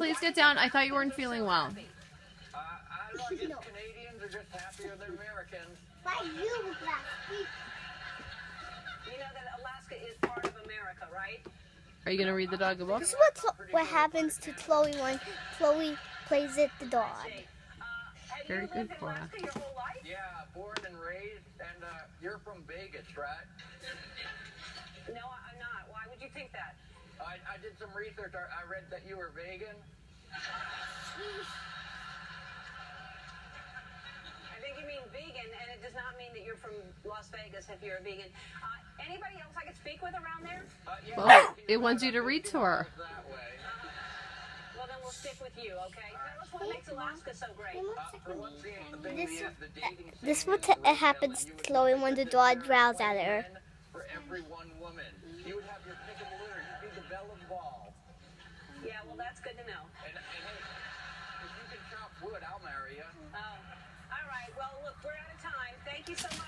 please get down. I thought you weren't feeling well. I don't know, I guess Canadians are just happier than Americans. Why you last week? You know that Alaska is part of America, right? Are you going to read the dog a book? This is what happens to Chloe when Chloe plays it the dog. Have Very you good, lived in Cora. Alaska your whole life? Yeah, born and raised, and you're from Vegas, right? No, I'm not. Why would you think that? I did some research. I read that you were vegan. I think you mean vegan, and it does not mean that you're from Las Vegas if you're a vegan. Anybody else I could speak with around there? Yeah, Well, it wants you to read to her. that way. Well, then we'll stick with you, okay? Tell us what makes Alaska so great. For one thing, the thing we have, the dating This scene what is really happens telling. to Chloe when the dog growls at her. For every one woman, you would have your pick of the litter. You'd be the belle of ball. Yeah, well, that's good to know. And hey, if you can chop wood, I'll marry you. All right. Well, look, we're out of time. Thank you so much.